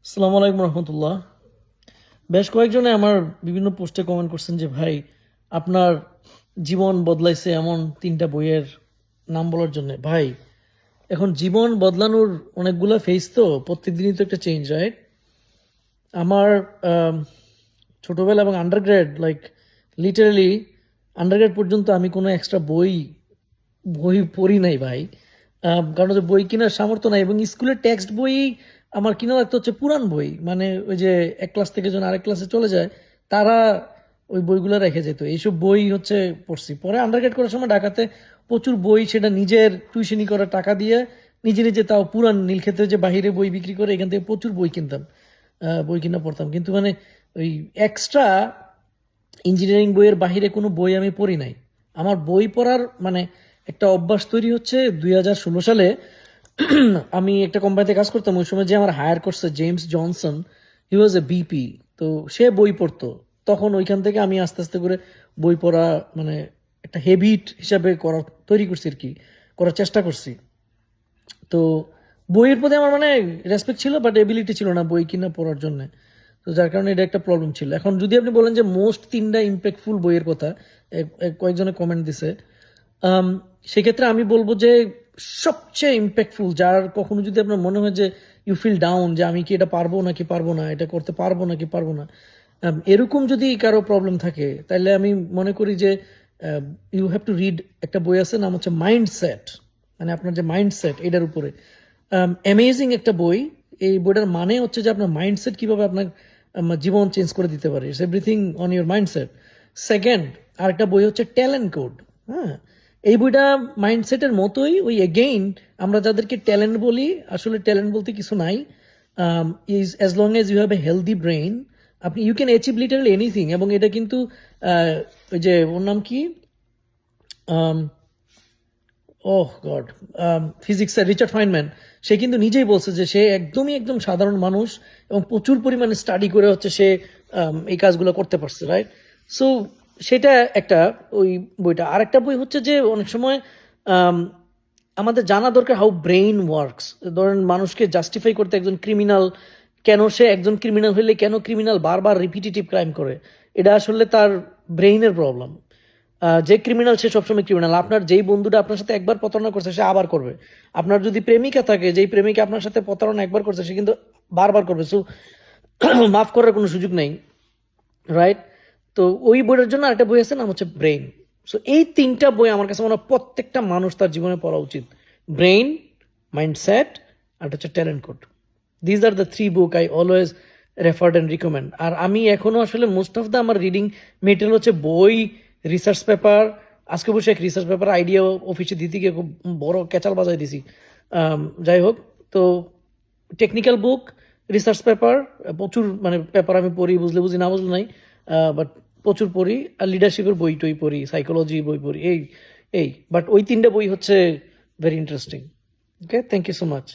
আসসালামু আলাইকুম রহমতুল্লাহ। বেশ কয়েকজনে আমার বিভিন্ন পোস্টে কমেন্ট করছেন যে ভাই, আপনার জীবন বদলাইছে এমন 3টা বইয়ের নাম বলার জন্য। ভাই, এখন জীবন বদলানোর অনেকগুলা ফেজ, তো প্রত্যেক দিনই তো একটা চেঞ্জ, রাইট? আমার আম, ছোটবেলা এবং আন্ডারগ্রেড, লাইক লিটারালি আন্ডারগ্রেড পর্যন্ত আমি কোনো এক্সট্রা বই বই পড়ি নাই ভাই। কারণ হচ্ছে বই কেনার সামর্থ্য নাই, এবং স্কুলের টেক্সট বই আমার কিনা লাগতো হচ্ছে পুরান বই, মানে ওই যে এক ক্লাস থেকে যখন আরেক ক্লাসে চলে যায় তারা ওই বইগুলো রেখে যেত, এইসব বই হচ্ছে পড়ছি। পরে আন্ডারগ্রেড করার সময় ঢাকাতে প্রচুর বই, সেটা নিজের টিউশনি করার টাকা দিয়ে নিজে নিজে, তাও পুরান নীলক্ষেতের যে বাহিরে বই বিক্রি করে এখান থেকে প্রচুর বই কিনতাম, বই কিনা পড়তাম। কিন্তু মানে ওই এক্সট্রা ইঞ্জিনিয়ারিং বইয়ের বাহিরে কোনো বই আমি পড়ি নাই। আমার বই পড়ার মানে একটা অভ্যাস তৈরি হচ্ছে 2016 সালে। আমি একটা কোম্পানিতে কাজ করতাম, ওই সময় যে আমার হায়ার করছে জেমস জনসন, হি ওয়াজ এ বিপি। তো সে বই পড়তো, তখন ওইখান থেকে আমি আস্তে আস্তে করে বই পড়া মানে একটা হ্যাবিট হিসাবে করা তৈরি করছি আর কি, করার চেষ্টা করছি। তো বইয়ের প্রতি আমার মানে রেসপেক্ট ছিল, বাট এবিলিটি ছিল না বই কিনা পড়ার জন্য। তো যার কারণে এটা একটা প্রবলেম ছিল। এখন যদি আপনি বলেন যে মোস্ট 3টা ইম্প্যাক্টফুল বইয়ের কথা, কয়েকজনে কমেন্ট দিছে, আম, সেক্ষেত্রে আমি বলবো যে সবচেয়ে ইম্প্যাক্টফুল, যার কখনো যদি আপনার মনে হয় যে ইউ ফিল ডাউন, যে আমি কি এটা পারবো নাকি পারবো না, এটা করতে পারবো নাকি পারবো না, এরকম যদি কারো প্রবলেম থাকে, তাহলে আমি মনে করি যে ইউ হ্যাভ টু রিড একটা বই আছে, নাম হচ্ছে মাইন্ডসেট। মানে আপনার যে মাইন্ডসেট এটার উপরে অ্যামেজিং একটা বই। এই বইটার মানে হচ্ছে যে আপনার মাইন্ডসেট কিভাবে আপনার জীবন চেঞ্জ করে দিতে পারে, it's everything on your mindset. Second, আরেকটা বই হচ্ছে ট্যালেন্ট কোড। হ্যাঁ, এই বইটা মাইন্ডসেটের মতোই, ওই এগেইন আমরা যাদেরকে ট্যালেন্ট বলি, আসলে ট্যালেন্ট বলতে কিছু নাই। Is as long as you have a healthy brain, আপনি you can achieve literally anything. এবং এটা কিন্তু ওই যে ওর নাম কি, ওহ গড, ফিজিক্সের রিচার্ড ফাইনম্যান, সে কিন্তু নিজেই বলছে যে সে একদম সাধারণ মানুষ, এবং প্রচুর পরিমাণে স্টাডি করে হচ্ছে সে এই কাজগুলো করতে পারছে, রাইট? সো সেটা একটা, ওই বইটা। আরেকটা বই হচ্ছে যে অনেক সময় আম, আমাদের জানা দরকার হাউ ব্রেইন ওয়ার্কস। ধরেন মানুষকে জাস্টিফাই করতে, একজন ক্রিমিনাল কেন, সে একজন ক্রিমিনাল হলে কেন ক্রিমিনাল বারবার রিপিটেটিভ ক্রাইম করে, এটা আসলে তার ব্রেইনের প্রবলেম। যে ক্রিমিনাল সে সবসময় ক্রিমিনাল। আপনার যেই বন্ধুটা আপনার সাথে একবার প্রতারণা করছে সে আবার করবে। আপনার যদি প্রেমিকা থাকে, যেই প্রেমিকা আপনার সাথে প্রতারণা একবার করছে সে কিন্তু বারবার করবে। সো মাফ করার কোনো সুযোগ নেই, রাইট? তো ওই বইটার জন্য আরেকটা বই আছে, নাম হচ্ছে ব্রেইন। সো এই 3টা বই আমার কাছে মনে হয় প্রত্যেকটা মানুষ তার জীবনে পড়া উচিত: ব্রেইন, মাইন্ডসেট, আর হচ্ছে talent code. These are the 3 book I always referred and recommend. আর আমি এখনো আসলে মোস্ট অফ দ্য আমার রিডিং মেটেরিয়াল হচ্ছে বই, রিসার্চ পেপার। আজকে বসে এক রিসার্চ পেপার আইডিয়া অফিসে দিতে গিয়ে খুব বড় ক্যাচাল বাজাই দিছি। যাই হোক, তো টেকনিক্যাল বুক, রিসার্চ পেপার, প্রচুর মানে পেপার আমি পড়ি, বুঝলে বুঝি না বুঝলে নাই, বাট প্রচুর পড়ি। আর লিডারশিপের বই টই পড়ি, সাইকোলজি বই পড়ি, এই এই বাট ওই 3টা বই হচ্ছে very interesting. Okay, thank you so much.